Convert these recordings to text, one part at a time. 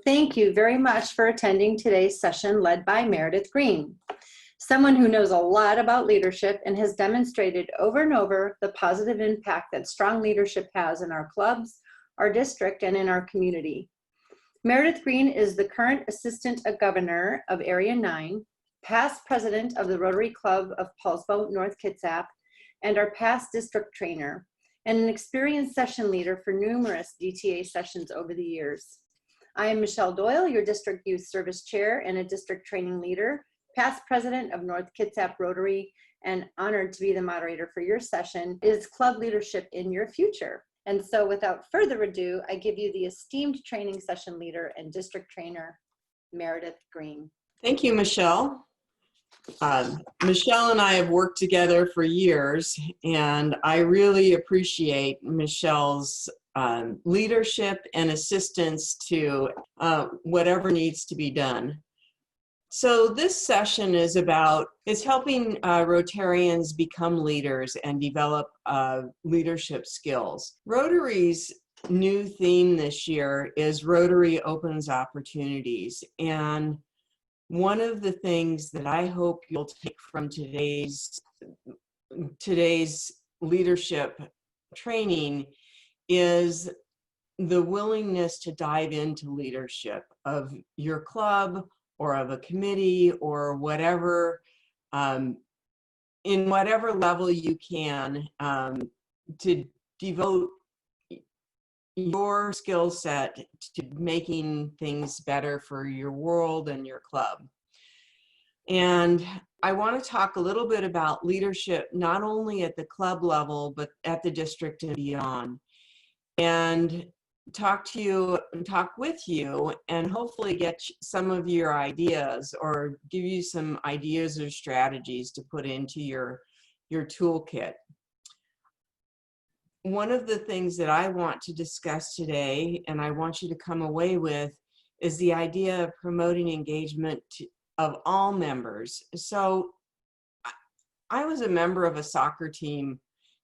Thank you very much for attending today's session led by Meredith Green, someone who knows a lot about leadership and has demonstrated over and over the positive impact that strong leadership has in our clubs, our district, and in our community. Meredith Green is the current Assistant Governor of Area 9, past President of the Rotary Club of Paulsbo, North Kitsap, and our past district trainer, and an experienced session leader for numerous DTA sessions over the years. I am Michelle Doyle, your District Youth Service Chair and a District Training Leader, past President of North Kitsap Rotary, and honored to be the moderator for your session, Is Club Leadership in Your Future? And so without further ado, I give you the esteemed training session leader and district trainer, Meredith Green. Thank you, Michelle. Michelle and I have worked together for years, and I really appreciate Michelle's leadership and assistance to whatever needs to be done. So this session is helping Rotarians become leaders and develop leadership skills. Rotary's new theme this year is Rotary Opens Opportunities. And one of the things that I hope you'll take from today's leadership training is the willingness to dive into leadership of your club or of a committee or whatever, in whatever level you can, to devote your skill set to making things better for your world and your club. And I want to talk a little bit about leadership, not only at the club level, but at the district and beyond, and talk with you and hopefully get some of your ideas or give you some ideas or strategies to put into your toolkit. One of the things that I want to discuss today, and I want you to come away with, is the idea of promoting engagement of all members. So I was a member of a soccer team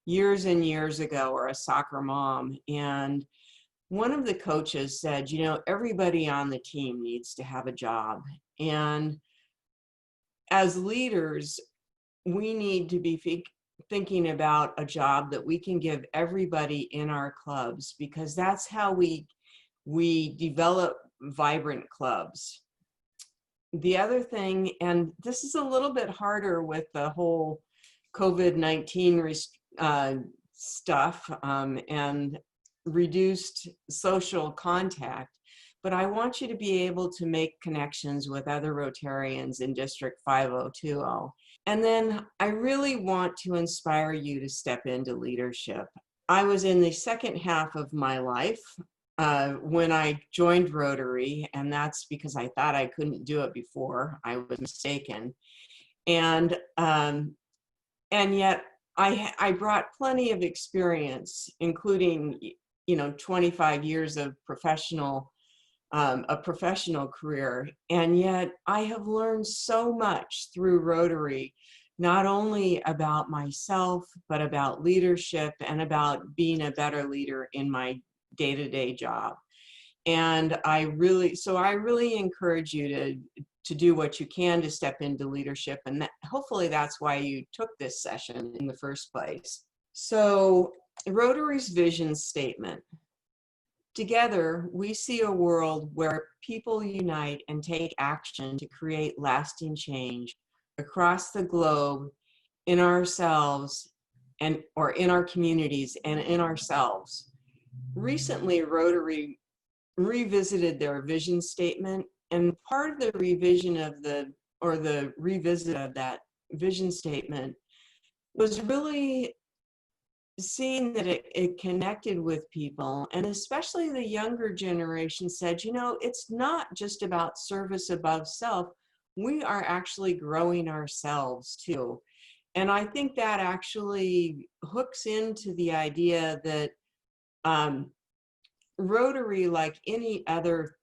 years and years ago, or a soccer mom, and one of the coaches said, you know, everybody on the team needs to have a job. And as leaders, we need to be thinking about a job that we can give everybody in our clubs, because that's how we develop vibrant clubs. The other thing, and this is a little bit harder with the whole COVID-19 stuff and reduced social contact, but I want you to be able to make connections with other Rotarians in District 5020. And then I really want to inspire you to step into leadership. I was in the second half of my life when I joined Rotary, and that's because I thought I couldn't do it before. I was mistaken. And yet I brought plenty of experience, including 25 years of a professional career, and yet I have learned so much through Rotary, not only about myself, but about leadership and about being a better leader in my day-to-day job. And I really encourage you to do what you can to step into leadership, and hopefully that's why you took this session in the first place. So Rotary's vision statement. Together, we see a world where people unite and take action to create lasting change across the globe, in ourselves, or in our communities and in ourselves. Recently, Rotary revisited their vision statement, and part of the revisit of that vision statement was really seeing that it connected with people, and especially the younger generation said, you know, it's not just about service above self. We are actually growing ourselves too. And I think that actually hooks into the idea that Rotary, like any other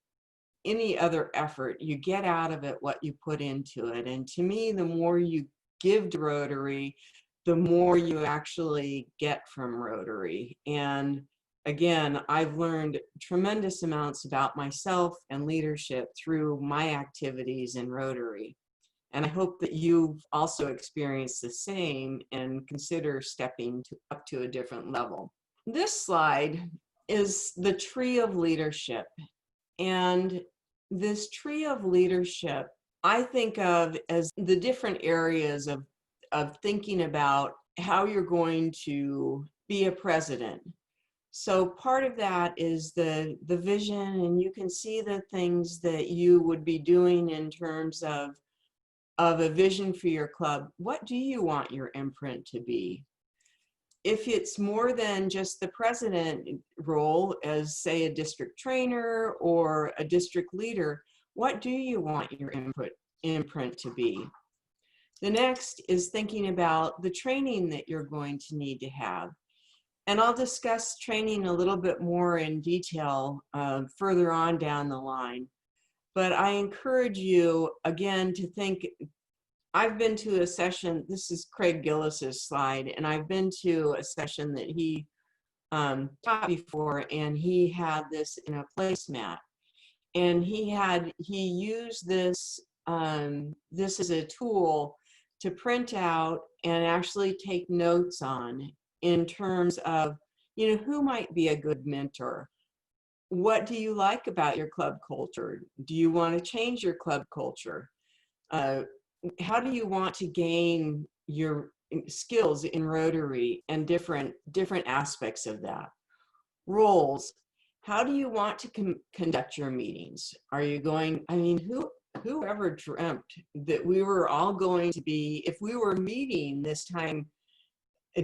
effort, you get out of it what you put into it. And to me, the more you give to Rotary, the more you actually get from Rotary. And again, I've learned tremendous amounts about myself and leadership through my activities in Rotary. And I hope that you've also experienced the same and consider stepping up to a different level. This slide is the tree of leadership. And this tree of leadership, I think of as the different areas of thinking about how you're going to be a president. So part of that is the vision, and you can see the things that you would be doing in terms of a vision for your club. What do you want your imprint to be? If it's more than just the president role as, say, a district trainer or a district leader, what do you want your imprint to be? The next is thinking about the training that you're going to need to have. And I'll discuss training a little bit more in detail further on down the line. But I encourage you, again, to think. I've been to a session, this is Craig Gillis's slide, and I've been to a session that he taught before, and he had this in a placemat. And he used this, this as a tool to print out and actually take notes on in terms of, you know, who might be a good mentor? What do you like about your club culture? Do you want to change your club culture? How do you want to gain your skills in Rotary and different aspects of that? Roles. How do you want to conduct your meetings? Are you going, I mean, who ever dreamt that we were all going to be, if we were meeting this time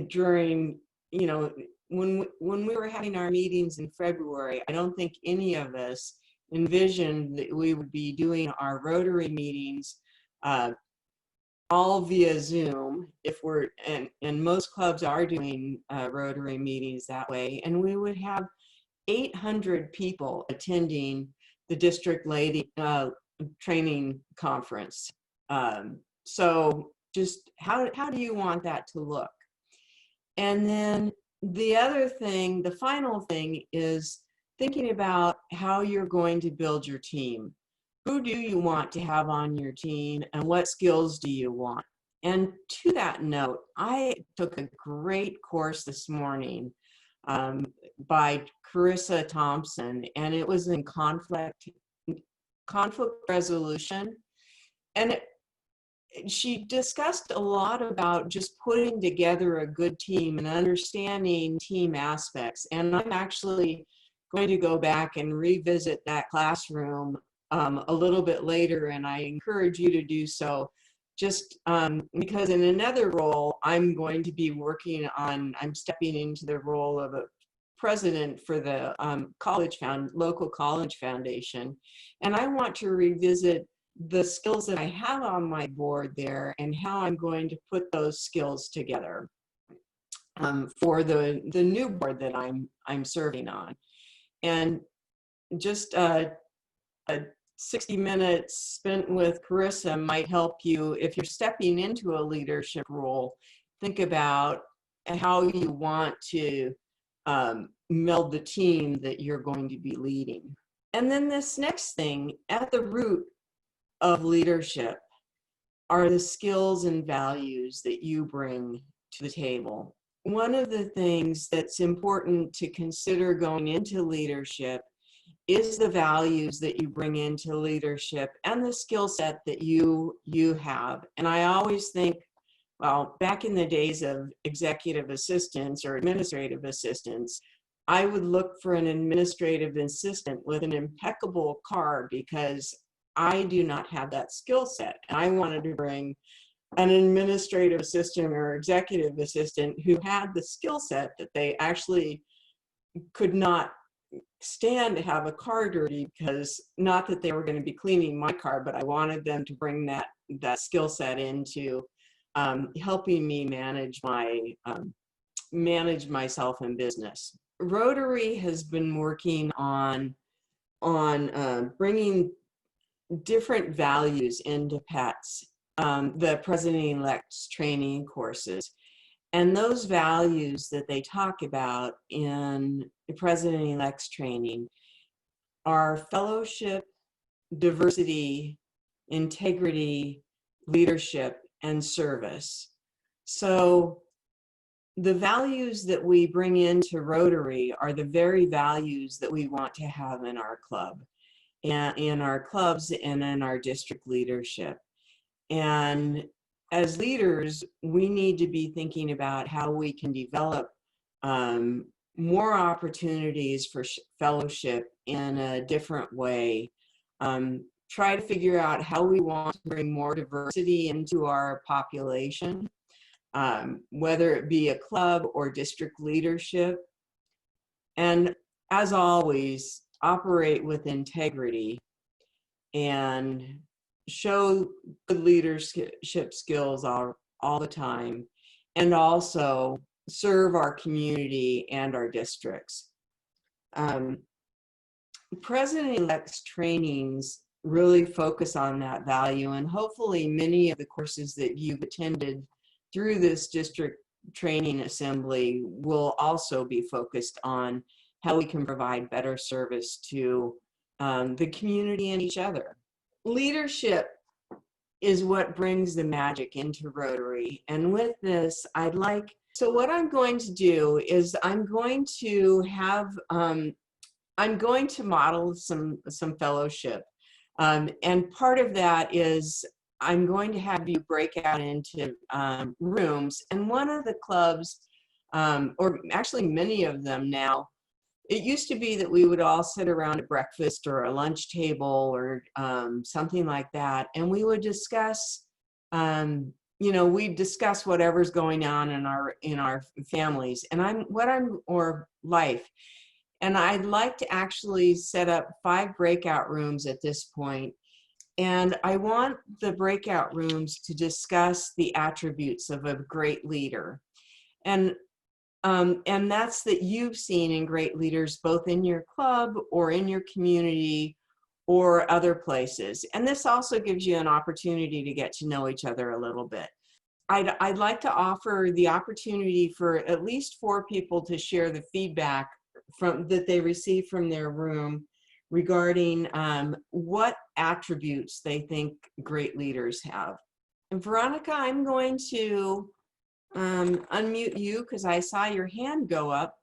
during, you know, when we were having our meetings in February, I don't think any of us envisioned that we would be doing our Rotary meetings all via Zoom, if we're, and most clubs are doing Rotary meetings that way, and we would have 800 people attending the district lady training conference. So just how do you want that to look? And then the other thing, the final thing, is thinking about how you're going to build your team. Who do you want to have on your team, and what skills do you want? And to that note, I took a great course this morning by Carissa Thompson, and it was in conflict resolution. And she discussed a lot about just putting together a good team and understanding team aspects. And I'm actually going to go back and revisit that classroom a little bit later, and I encourage you to do so, just because in another role, I'm going to be working on, I'm stepping into the role of a president for the local college foundation, and I want to revisit the skills that I have on my board there and how I'm going to put those skills together for the new board that I'm serving on. And just a 60 minutes spent with Carissa might help you if you're stepping into a leadership role. Think about how you want to meld the team that you're going to be leading. And then this next thing, at the root of leadership are the skills and values that you bring to the table. One of the things that's important to consider going into leadership is the values that you bring into leadership and the skill set that you have. And I always think, well, back in the days of executive assistants or administrative assistants, I would look for an administrative assistant with an impeccable card because I do not have that skill set. And I wanted to bring an administrative assistant or executive assistant who had the skill set that they actually could not stand to have a car dirty, because not that they were going to be cleaning my car, but I wanted them to bring that skill set into helping me manage myself in business. Rotary has been working on bringing different values into PETS, the President-elect's training courses. And those values that they talk about in the President-elect's training are fellowship, diversity, integrity, leadership, and service. So the values that we bring into Rotary are the very values that we want to have in our club, and in our clubs and in our district leadership. And as leaders, we need to be thinking about how we can develop more opportunities for fellowship in a different way. Try to figure out how we want to bring more diversity into our population, whether it be a club or district leadership. And as always, operate with integrity and show good leadership skills all the time, and also serve our community and our districts. President-elect's trainings really focus on that value, and hopefully many of the courses that you've attended through this district training assembly will also be focused on how we can provide better service to the community and each other. Leadership is what brings the magic into Rotary. And with this, so what I'm going to do is I'm going to model some fellowship. And part of that is I'm going to have you break out into rooms. And one of the clubs, or actually many of them now, it used to be that we would all sit around at breakfast or a lunch table or something like that, and we would discuss, we'd discuss whatever's going on in our families or life. And I'd like to actually set up 5 breakout rooms at this point. And I want the breakout rooms to discuss the attributes of a great leader. And that's that you've seen in great leaders, both in your club or in your community or other places. And this also gives you an opportunity to get to know each other a little bit. I'd like to offer the opportunity for at least 4 people to share the feedback that they receive from their room regarding what attributes they think great leaders have. And Veronica, I'm going to unmute you because I saw your hand go up.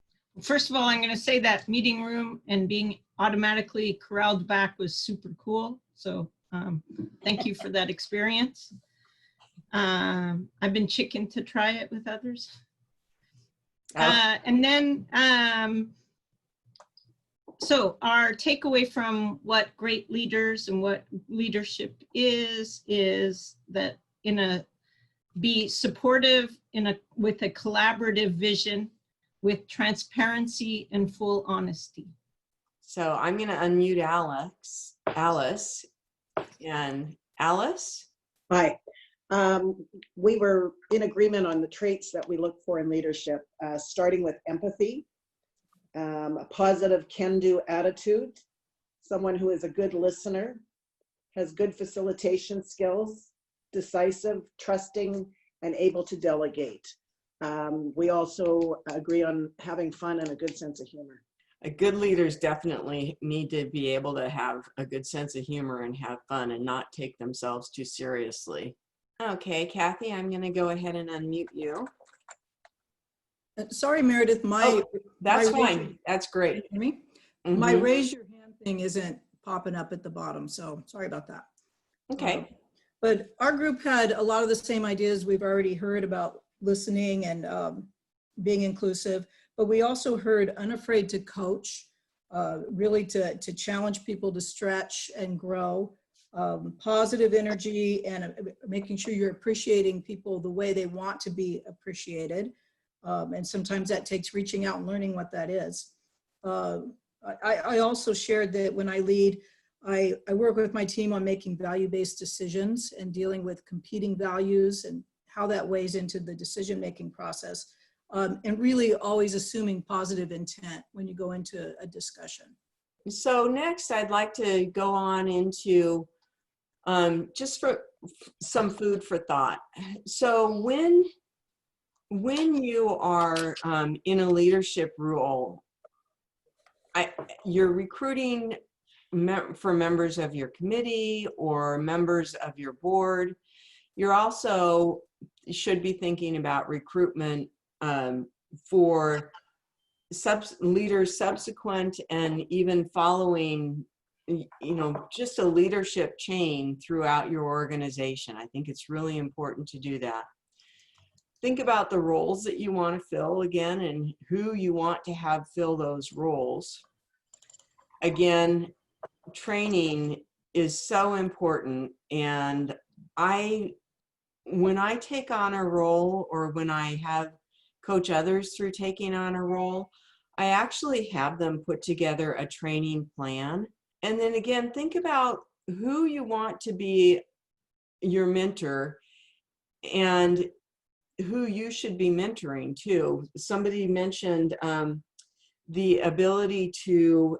First of all, I'm going to say that meeting room and being automatically corralled back was super cool. So thank you for that experience. I've been chicken to try it with others. And then, so our takeaway from what great leaders and what leadership is that be supportive with a collaborative vision, with transparency and full honesty. So I'm going to unmute Alice. And Alice? Hi. We were in agreement on the traits that we look for in leadership, starting with empathy, a positive can-do attitude, someone who is a good listener, has good facilitation skills, decisive, trusting, and able to delegate. We also agree on having fun and a good sense of humor. Good leaders definitely need to be able to have a good sense of humor and have fun and not take themselves too seriously. Okay, Kathy, I'm going to go ahead and unmute you. Sorry, Meredith, that's fine. That's great. Me? Mm-hmm. My raise your hand thing isn't popping up at the bottom, so sorry about that. Okay. But our group had a lot of the same ideas we've already heard about listening and being inclusive, but we also heard unafraid to coach, really to challenge people to stretch and grow, positive energy, and making sure you're appreciating people the way they want to be appreciated. And sometimes that takes reaching out and learning what that is. I also shared that when I lead, I work with my team on making value-based decisions and dealing with competing values and how that weighs into the decision-making process, and really always assuming positive intent when you go into a discussion. So next, I'd like to go on into just for some food for thought. So when when you are in a leadership role, you're recruiting for members of your committee or members of your board. You're also should be thinking about recruitment for leaders subsequent and even following, just a leadership chain throughout your organization. I think it's really important to do that. Think about the roles that you want to fill again and who you want to have fill those roles. Again, training is so important, and when I take on a role or when I have coach others through taking on a role, I actually have them put together a training plan. And then again, think about who you want to be your mentor and who you should be mentoring too. Somebody mentioned the ability to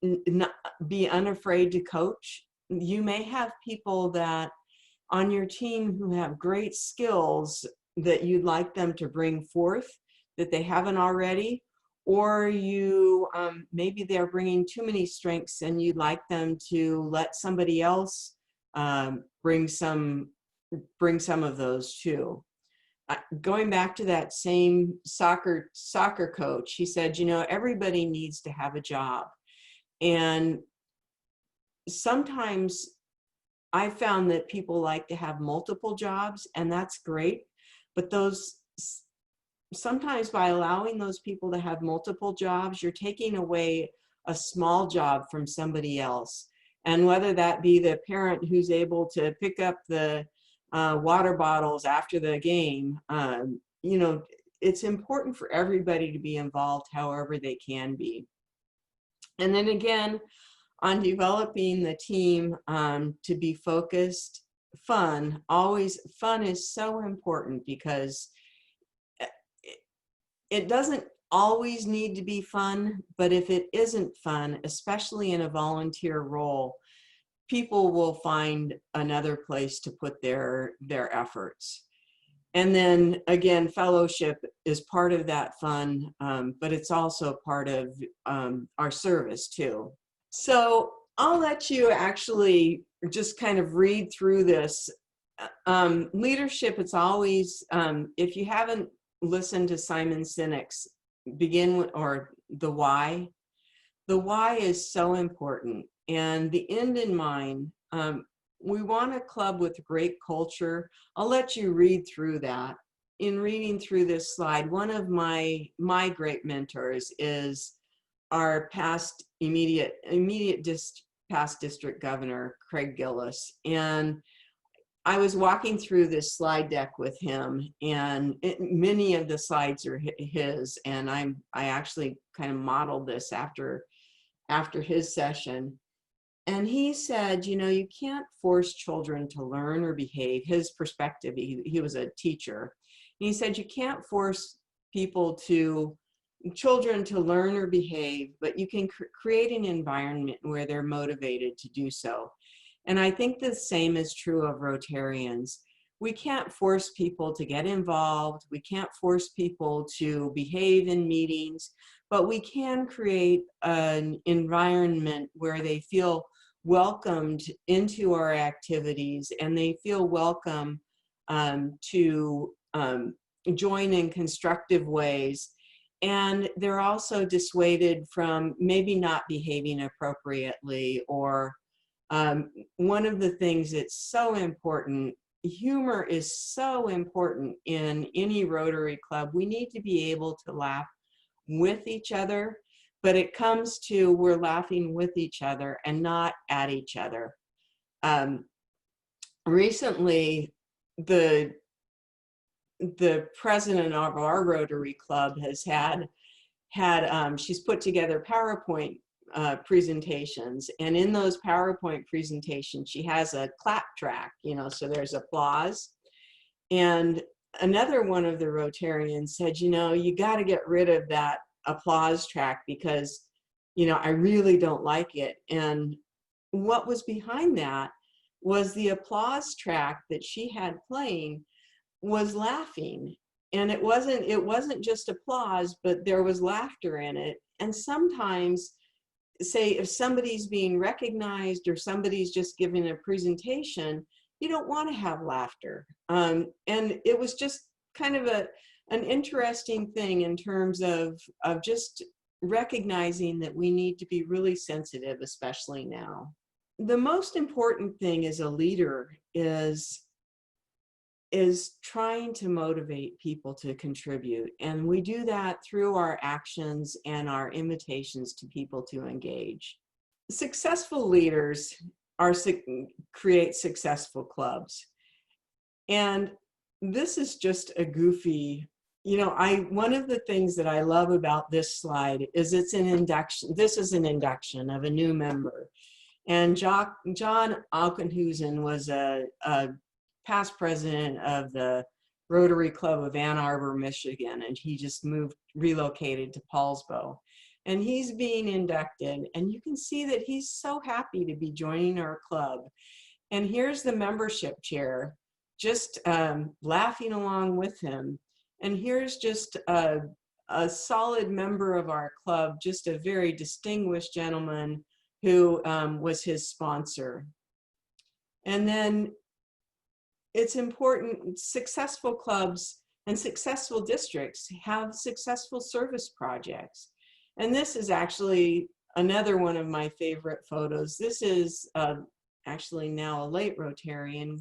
not be unafraid to coach. You may have people that on your team who have great skills that you'd like them to bring forth that they haven't already, or you maybe they're bringing too many strengths and you'd like them to let somebody else bring some of those too. Going back to that same soccer coach, he said, everybody needs to have a job. And sometimes I found that people like to have multiple jobs, and that's great. But sometimes by allowing those people to have multiple jobs, you're taking away a small job from somebody else. And whether that be the parent who's able to pick up the water bottles after the game, it's important for everybody to be involved however they can be. And then again, on developing the team to be focused, fun is so important, because it doesn't always need to be fun, but if it isn't fun, especially in a volunteer role, people will find another place to put their efforts. And then again, fellowship is part of that fun, but it's also part of our service too. So I'll let you actually just kind of read through this. Leadership, it's always, if you haven't listened to Simon Sinek's begin with, or the why is so important, and the end in mind. We want a club with great culture. I'll let you read through that. In reading through this slide, one of my great mentors is our past district governor, Craig Gillis. And I was walking through this slide deck with him, and many of the slides are his, and I actually kind of modeled this after his session. And he said, you can't force children to learn or behave. His perspective, he was a teacher. And he said, you can't force children to learn or behave, but you can create an environment where they're motivated to do so. And I think the same is true of Rotarians. We can't force people to get involved. We can't force people to behave in meetings, but we can create an environment where they feel welcomed into our activities, and they feel welcome to join in constructive ways. And they're also dissuaded from maybe not behaving appropriately, or one of the things that's so important, humor is so important in any Rotary club. We need to be able to laugh with each other, but it comes to we're laughing with each other and not at each other. Recently, the president of our Rotary Club has she's put together PowerPoint presentations, and in those PowerPoint presentations, she has a clap track, so there's applause. And another one of the Rotarians said, you got to get rid of that applause track, because I really don't like it. And what was behind that was the applause track that she had playing was laughing, it wasn't just applause, but there was laughter in it. And sometimes, say if somebody's being recognized or somebody's just giving a presentation, you don't want to have laughter. And it was just kind of an interesting thing in terms of just recognizing that we need to be really sensitive, especially now. The most important thing as a leader is trying to motivate people to contribute. And we do that through our actions and our invitations to people to engage. Successful leaders create successful clubs. And this is just a goofy, one of the things that I love about this slide is it's an induction. This is an induction of a new member. And John Alkenhusen was a past president of the Rotary Club of Ann Arbor, Michigan, and he just relocated to Paulsbo. And he's being inducted, and you can see that he's so happy to be joining our club. And here's the membership chair, just laughing along with him. And here's just a solid member of our club, just a very distinguished gentleman who was his sponsor. And then it's important, successful clubs and successful districts have successful service projects. And this is actually another one of my favorite photos. This is actually now a late Rotarian,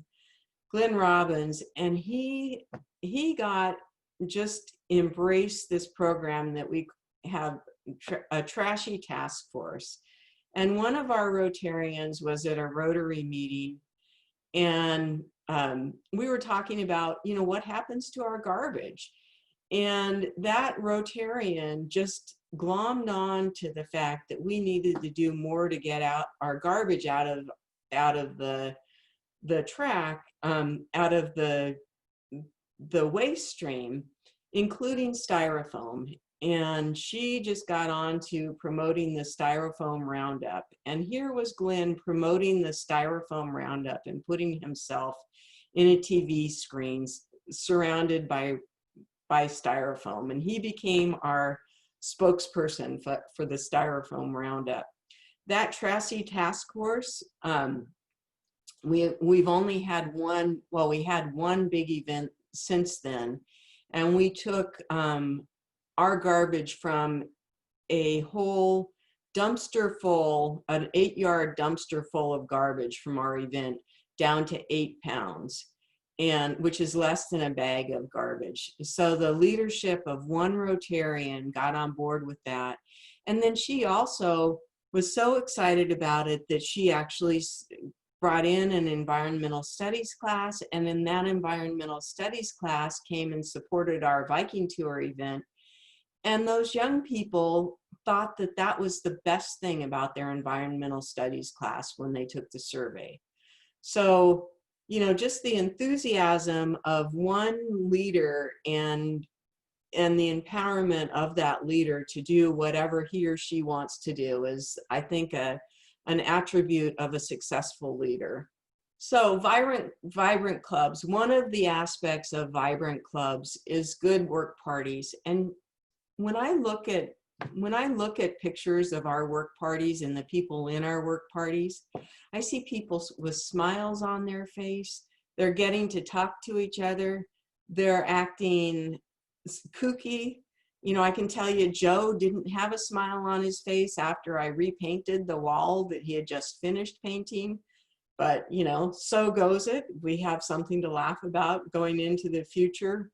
Glenn Robbins, and he got just embraced this program that we have, a trashy task force. And one of our Rotarians was at a Rotary meeting, and we were talking about, what happens to our garbage. And that Rotarian just glommed on to the fact that we needed to do more to get out our garbage out of the track, out of the waste stream, including styrofoam. And she just got on to promoting the styrofoam roundup. And here was Glenn promoting the styrofoam roundup and putting himself in a TV screen surrounded by styrofoam. And he became our spokesperson for the styrofoam roundup. That Tracy task force, we've only had one, well, we had one big event since then. And we took our garbage from a whole dumpster full, an 8-yard dumpster full of garbage from our event down to 8 pounds, and which is less than a bag of garbage. So the leadership of one Rotarian got on board with that. And then she also was so excited about it that she actually brought in an environmental studies class, and in that environmental studies class came and supported our Viking tour event. And those young people thought that that was the best thing about their environmental studies class when they took the survey. So, just the enthusiasm of one leader and the empowerment of that leader to do whatever he or she wants to do is, I think, an attribute of a successful leader. So vibrant clubs. One of the aspects of vibrant clubs is good work parties. And when I look at pictures of our work parties and the people in our work parties, I see people with smiles on their face. They're getting to talk to each other. They're acting kooky. I can tell you Joe didn't have a smile on his face after I repainted the wall that he had just finished painting. But, so goes it. We have something to laugh about going into the future.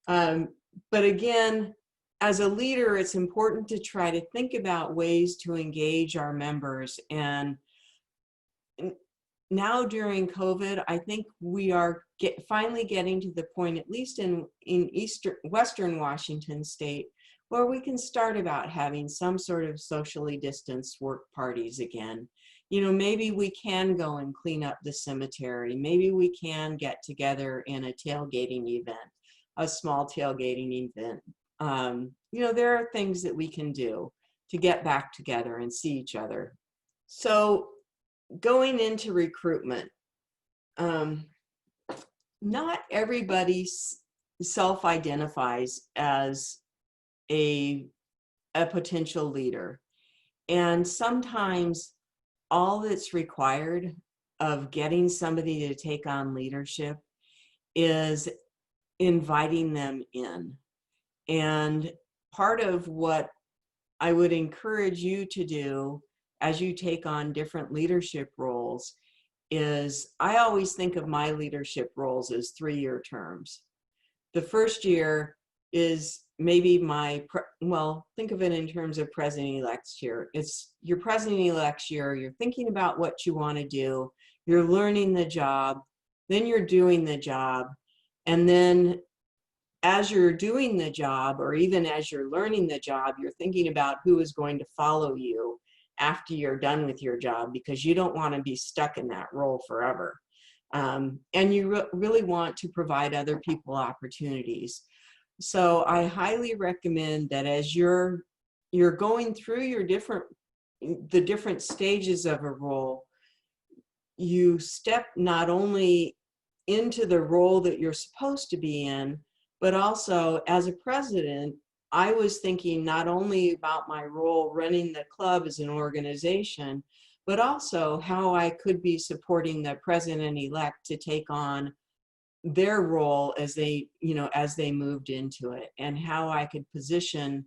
But again, as a leader, it's important to try to think about ways to engage our members. And now during COVID, I think we are finally getting to the point, at least in Western Washington state, where we can start about having some sort of socially distanced work parties again. Maybe we can go and clean up the cemetery. Maybe we can get together in a tailgating event, a small tailgating event. There are things that we can do to get back together and see each other. So going into recruitment, not everybody self-identifies as a potential leader. And sometimes all that's required of getting somebody to take on leadership is inviting them in. And part of what I would encourage you to do as you take on different leadership roles is, I always think of my leadership roles as 3-year terms. The first year is maybe well, think of it in terms of president-elect's year. It's your president-elect's year. You're thinking about what you want to do. You're learning the job. Then you're doing the job. And then as you're doing the job, or even as you're learning the job, you're thinking about who is going to follow you after you're done with your job, because you don't want to be stuck in that role forever. And you really want to provide other people opportunities. So I highly recommend that as you're going through the different stages of a role, you step not only into the role that you're supposed to be in, but also as a president, I was thinking not only about my role running the club as an organization, but also how I could be supporting the president-elect to take on their role as they moved into it, and how I could position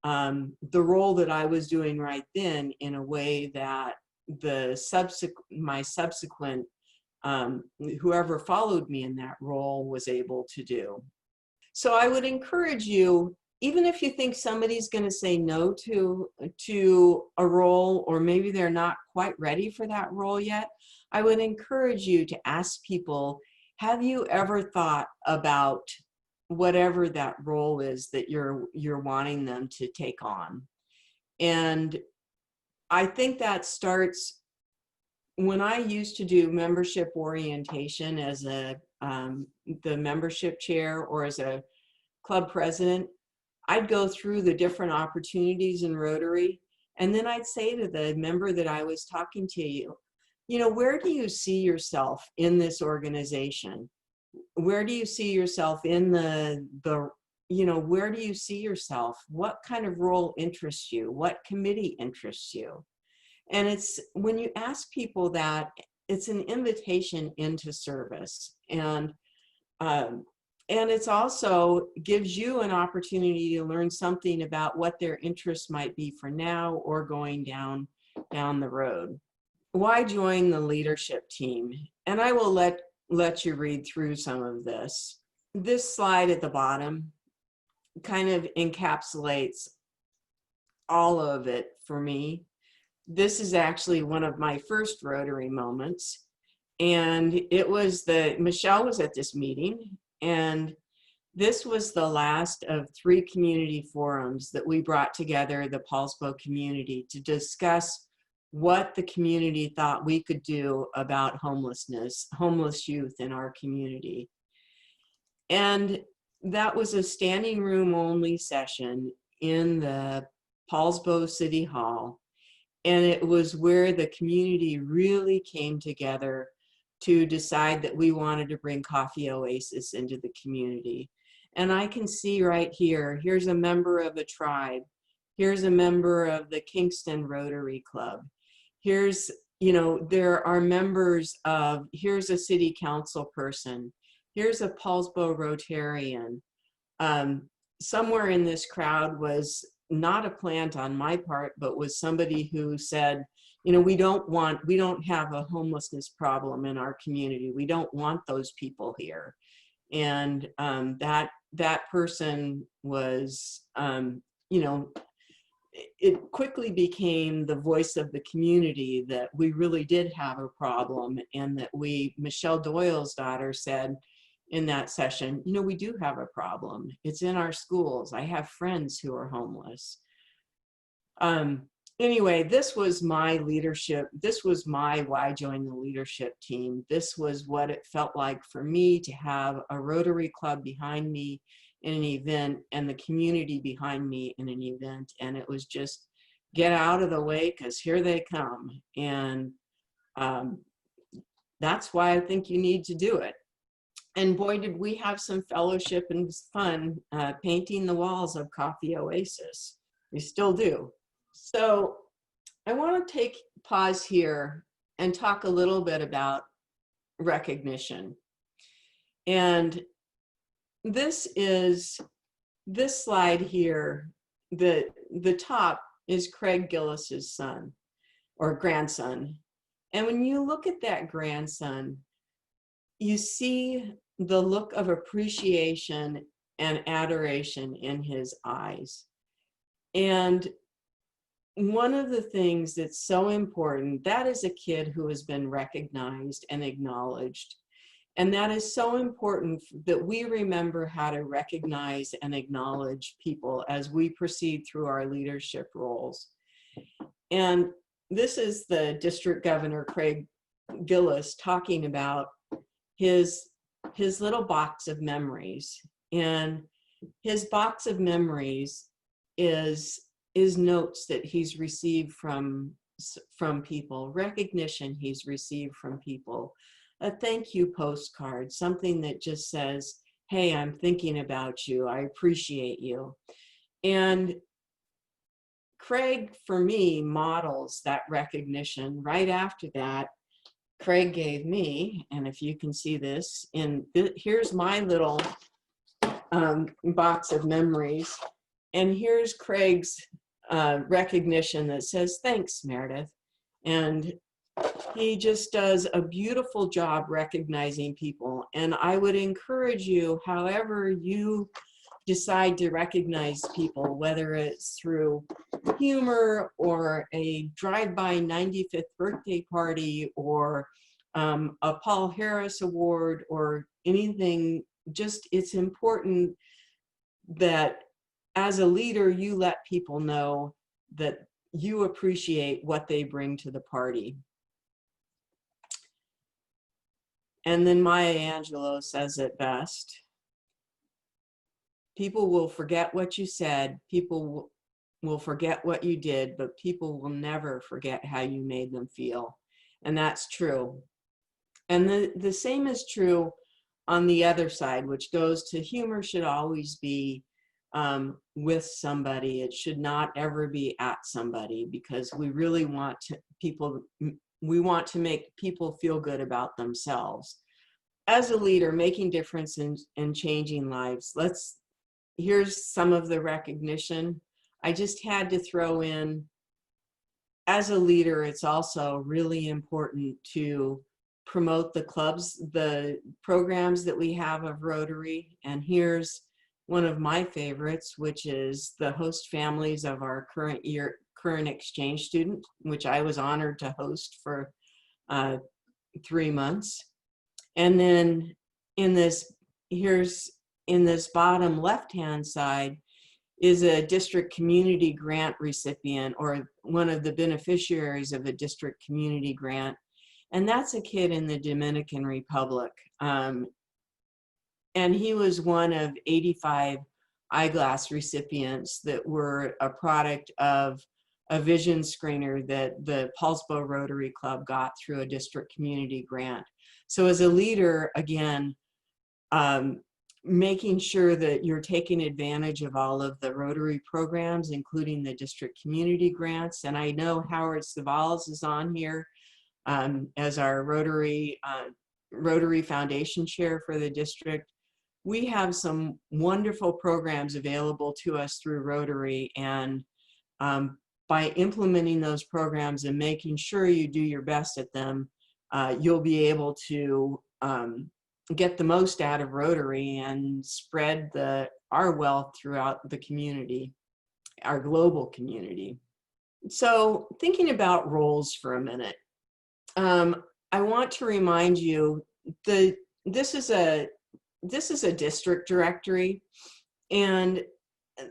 the role that I was doing right then in a way that my subsequent whoever followed me in that role was able to do. So I would encourage you, even if you think somebody's going to say no to a role, or maybe they're not quite ready for that role yet, I would encourage you to ask people, have you ever thought about whatever that role is that you're wanting them to take on? And I think that starts when I used to do membership orientation as the membership chair or as a club president. I'd go through the different opportunities in Rotary, and then I'd say to the member that I was talking to, where do you see yourself in this organization? Where do you see yourself in where do you see yourself? What kind of role interests you? What committee interests you? And it's when you ask people that, it's an invitation into service. And it's also gives you an opportunity to learn something about what their interests might be for now or going down the road. Why join the leadership team? And I will let you read through some of this. This slide at the bottom kind of encapsulates all of it for me. This is actually one of my first Rotary moments. And it was Michelle was at this meeting, and this was the last of 3 community forums that we brought together the Paulsbo community to discuss what the community thought we could do about homeless youth in our community. And that was a standing room only session in the Paulsbo City Hall. And it was where the community really came together to decide that we wanted to bring Coffee Oasis into the community. And I can see right here, here's a member of a tribe. Here's a member of the Kingston Rotary Club. Here's, there are members of, here's a city council person. Here's a Paulsbo Rotarian. Somewhere in this crowd was not a plant on my part, but was somebody who said, we don't have a homelessness problem in our community. We don't want those people here. And that person was, it quickly became the voice of the community that we really did have a problem, and that Michelle Doyle's daughter said in that session, we do have a problem. It's in our schools. I have friends who are homeless. Anyway, this was my leadership. This was my why join the leadership team. This was what it felt like for me to have a Rotary Club behind me in an event and the community behind me in an event. And it was just get out of the way because here they come. And that's why I think you need to do it. And boy, did we have some fellowship and fun painting the walls of Coffee Oasis. We still do. So I want to pause here and talk a little bit about recognition. And this slide here, the top is Craig Gillis's son or grandson. And when you look at that grandson, you see the look of appreciation and adoration in his eyes. And one of the things that's so important, that is a kid who has been recognized and acknowledged. And that is so important that we remember how to recognize and acknowledge people as we proceed through our leadership roles. And this is the District Governor, Craig Gillis, talking about his little box of memories. And his box of memories is notes that he's received from people, recognition he's received from people, a thank you postcard, something that just says, hey, I'm thinking about you, I appreciate you. And Craig, for me, models that recognition. Right after that, Craig gave me, and if you can see this, here's my little box of memories, and here's Craig's recognition that says, thanks, Meredith. And he just does a beautiful job recognizing people. And I would encourage you, however you decide to recognize people, whether it's through humor or a drive-by 95th birthday party or a Paul Harris Award or anything, just it's important that as a leader, you let people know that you appreciate what they bring to the party. And then Maya Angelou says it best. People will forget what you said, people will forget what you did, but people will never forget how you made them feel. And that's true. And the same is true on the other side, which goes to humor should always be with somebody. It should not ever be at somebody, because we really want we want to make people feel good about themselves. As a leader, making difference in changing lives, here's some of the recognition. I just had to throw in, as a leader, it's also really important to promote the clubs, the programs that we have of Rotary. And here's one of my favorites, which is the host families of our current exchange student, which I was honored to host for 3 months. And then in this bottom left-hand side is a district community grant recipient, or one of the beneficiaries of a district community grant. And that's a kid in the Dominican Republic. And he was one of 85 eyeglass recipients that were a product of a vision screener that the Paulsbo Rotary Club got through a district community grant. So as a leader, again, making sure that you're taking advantage of all of the Rotary programs, including the district community grants. And I know Howard Savals is on here as our Rotary Foundation Chair for the district. We have some wonderful programs available to us through Rotary, and by implementing those programs and making sure you do your best at them, you'll be able to get the most out of Rotary and spread our wealth throughout the community, our global community. So thinking about roles for a minute, I want to remind you that this is a district directory, and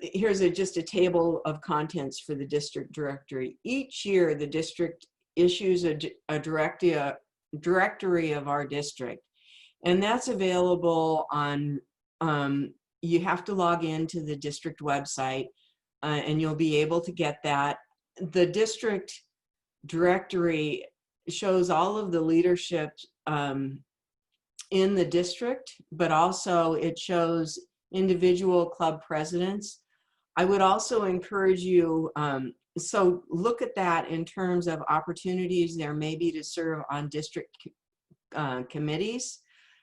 here's just a table of contents for the district directory. Each year, the district issues a directory of our district, and that's available on, you have to log into the district website, and you'll be able to get that. The district directory shows all of the leadership in the district, but also it shows individual club presidents. I would also encourage you, so look at that in terms of opportunities there may be to serve on district committees.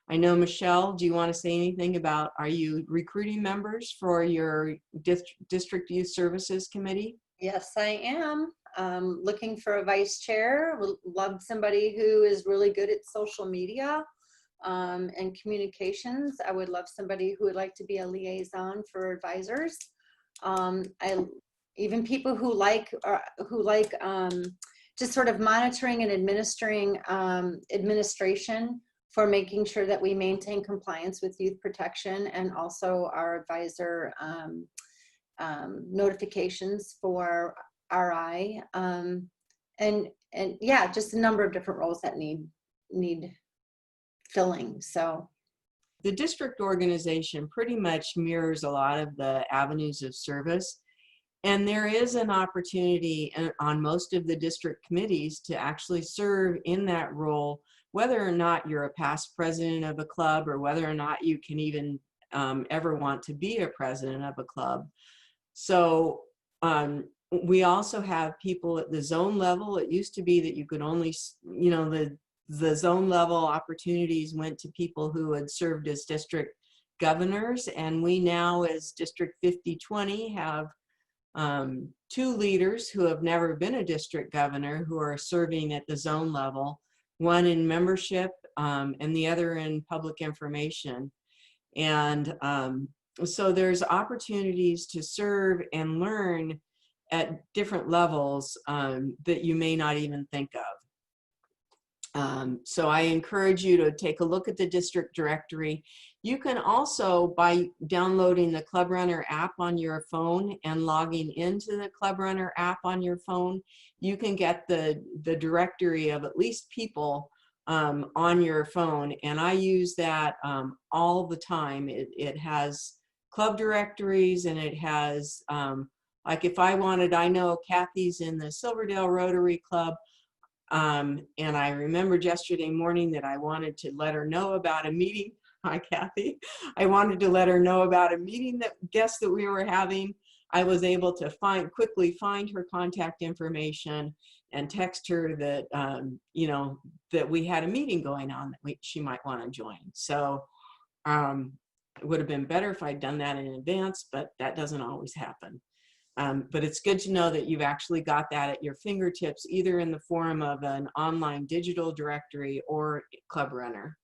I know, Michelle, do you want to say anything about, are you recruiting members for your district youth services committee? Yes, I am. Looking for a vice chair. Would love somebody who is really good at social media and communications. I would love somebody who would like to be a liaison for advisors. Even people who like just sort of monitoring and administering administration for making sure that we maintain compliance with youth protection, and also our advisor notifications for RI, and yeah, just a number of different roles that need filling. So the district organization pretty much mirrors a lot of the avenues of service, and there is an opportunity on most of the district committees to actually serve in that role, whether or not you're a past president of a club or whether or not you can even ever want to be a president of a club. So we also have people at the zone level. It used to be that you could only, you know, the zone level opportunities went to people who had served as district governors, and we now as District 5020 have 2 leaders who have never been a district governor who are serving at the zone level, one in membership and the other in public information. And so there's opportunities to serve and learn at different levels that you may not even think of. So I encourage you to take a look at the district directory. You can also, by downloading the Club Runner app on your phone and logging into the Club Runner app on your phone, you can get the directory of at least people on your phone. And I use that all the time. It has club directories, and it has, like if I wanted, I know Kathy's in the Silverdale Rotary Club. And I remembered yesterday morning that I wanted to let her know about a meeting. Hi, Kathy. I wanted to let her know about a meeting guest that we were having. I was able to quickly find her contact information and text her that, you know, that we had a meeting going on that she might want to join. So it would have been better if I'd done that in advance, but that doesn't always happen. But it's good to know that you've actually got that at your fingertips, either in the form of an online digital directory or Club Runner.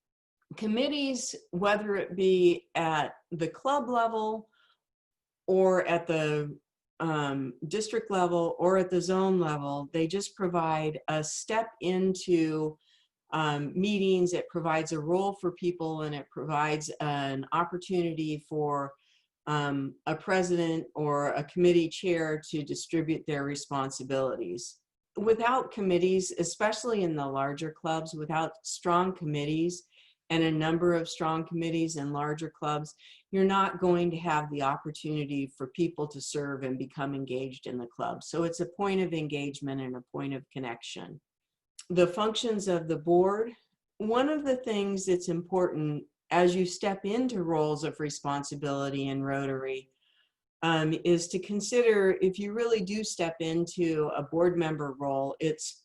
Committees, whether it be at the club level or at the district level or at the zone level, they just provide a step into meetings. It provides a role for people, and it provides an opportunity for a president or a committee chair to distribute their responsibilities. Without committees, especially in the larger clubs, without strong committees and a number of strong committees in larger clubs, you're not going to have the opportunity for people to serve and become engaged in the club. So it's a point of engagement and a point of connection. The functions of the board, one of the things that's important as you step into roles of responsibility in Rotary is to consider, if you really do step into a board member role, it's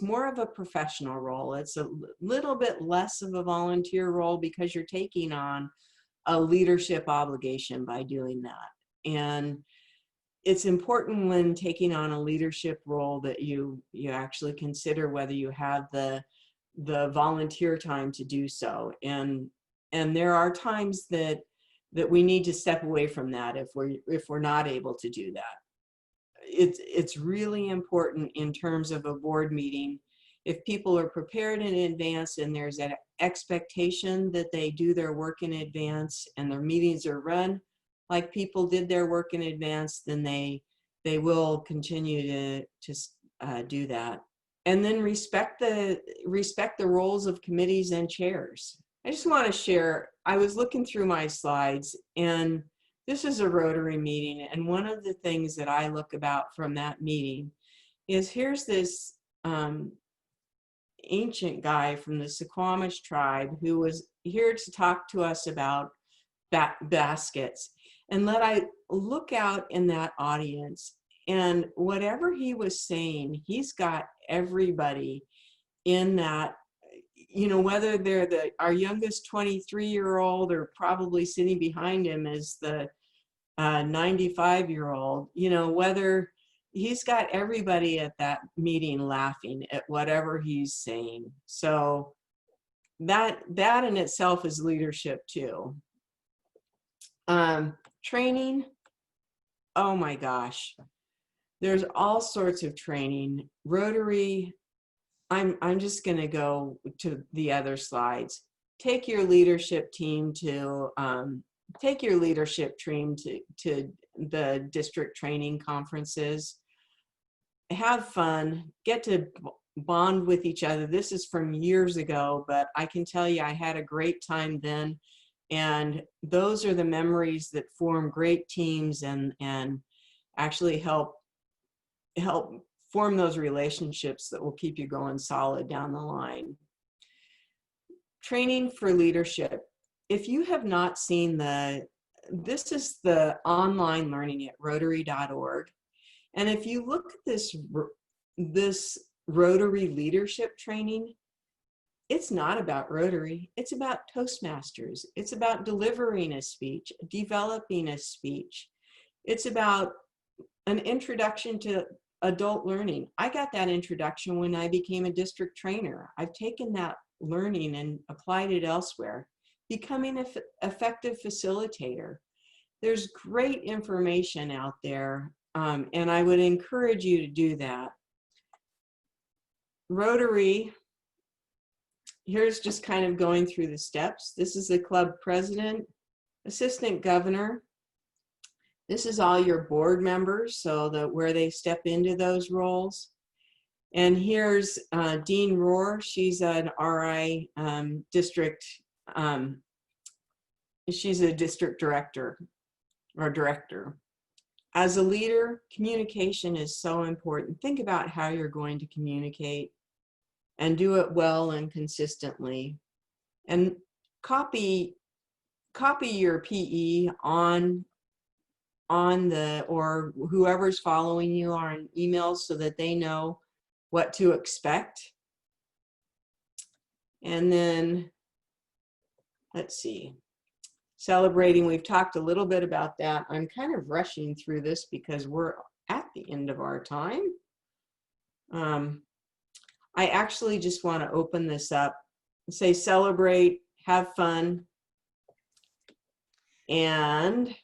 more of a professional role. It's a little bit less of a volunteer role because you're taking on a leadership obligation by doing that. And it's important when taking on a leadership role that you actually consider whether you have the volunteer time to do so. And there are times that we need to step away from that if we're not able to do that. It's really important in terms of a board meeting. If people are prepared in advance and there's an expectation that they do their work in advance and their meetings are run like people did their work in advance, then they will continue to do that. And then respect the roles of committees and chairs. I just want to share, I was looking through my slides, and this is a Rotary meeting, and one of the things that I look about from that meeting is here's this ancient guy from the Suquamish tribe who was here to talk to us about baskets. And I look out in that audience, and whatever he was saying, he's got everybody in that, you know, whether they're our youngest 23-year-old or probably sitting behind him is the 95-year-old, you know, whether he's got everybody at that meeting laughing at whatever he's saying. So that in itself is leadership too. Training, oh my gosh, there's all sorts of training. Rotary, I'm just going to go to the other slides. Take your leadership team to the district training conferences. Have fun, get to bond with each other. This is from years ago, but I can tell you I had a great time then. And those are the memories that form great teams and actually help form those relationships that will keep you going solid down the line. Training for leadership. If you have not seen this is the online learning at rotary.org. And if you look at this Rotary leadership training, it's not about Rotary, it's about Toastmasters. It's about delivering a speech, developing a speech. It's about an introduction to adult learning. I got that introduction when I became a district trainer. I've taken that learning and applied it elsewhere, becoming an effective facilitator. There's great information out there, and I would encourage you to do that. Rotary, here's just kind of going through the steps. This is the club president, assistant governor. This is all your board members, so where they step into those roles. And here's Dean Rohr. She's an RI district, she's a district director or director. As a leader, communication is so important. Think about how you're going to communicate and do it well and consistently. And copy your PE on or whoever's following you on emails so that they know what to expect. And then, let's see, celebrating, we've talked a little bit about that. I'm kind of rushing through this because we're at the end of our time. I actually just want to open this up and say celebrate, have fun. And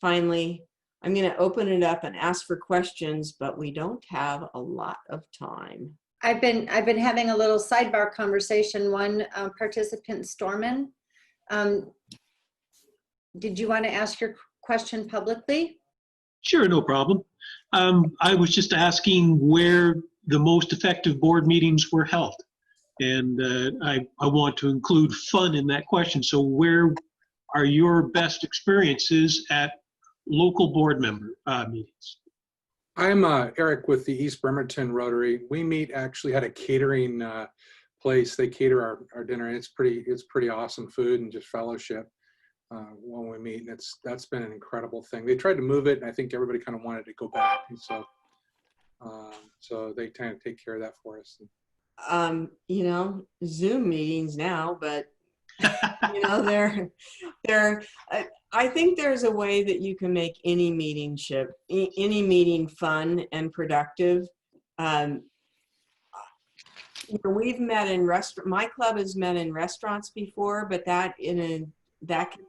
finally, I'm going to open it up and ask for questions, but we don't have a lot of time. I've been having a little sidebar conversation. One participant, Storman, did you want to ask your question publicly? Sure, no problem. I was just asking where the most effective board meetings were held. And I want to include fun in that question. So where are your best experiences at local board member meetings? I'm Eric with the East Bremerton Rotary. We meet actually at a catering place. They cater our dinner. And it's pretty awesome food and just fellowship when we meet. And that's been an incredible thing. They tried to move it, and I think everybody kind of wanted to go back. And so they kind of take care of that for us. You know, Zoom meetings now, but you know, I think there's a way that you can make any meeting fun and productive. You know, we've met in my club has met in restaurants before, but that can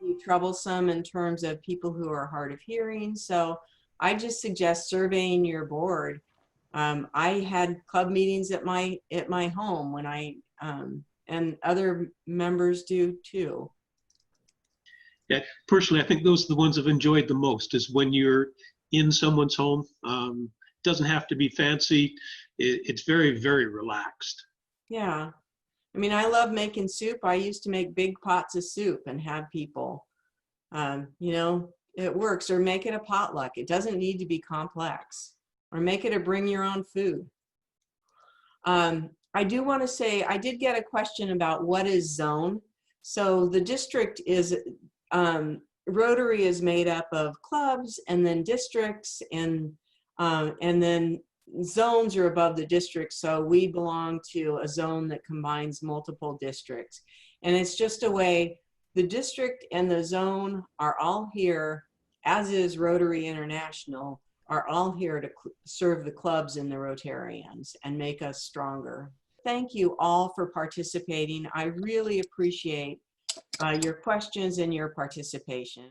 be troublesome in terms of people who are hard of hearing. So I just suggest surveying your board. I had club meetings at my home when and other members do too. Yeah, personally, I think those are the ones I've enjoyed the most, is when you're in someone's home. It doesn't have to be fancy. It's very, very relaxed. Yeah. I mean, I love making soup. I used to make big pots of soup and have people, you know, it works. Or make it a potluck. It doesn't need to be complex. Or make it a bring your own food. I I do want to say, I did get a question about what is zone. So the district is, Rotary is made up of clubs and then districts, and then zones are above the district. So we belong to a zone that combines multiple districts. And it's just a way, the district and the zone are all here, as is Rotary International, are all here to serve the clubs and the Rotarians and make us stronger. Thank you all for participating. I really appreciate your questions and your participation.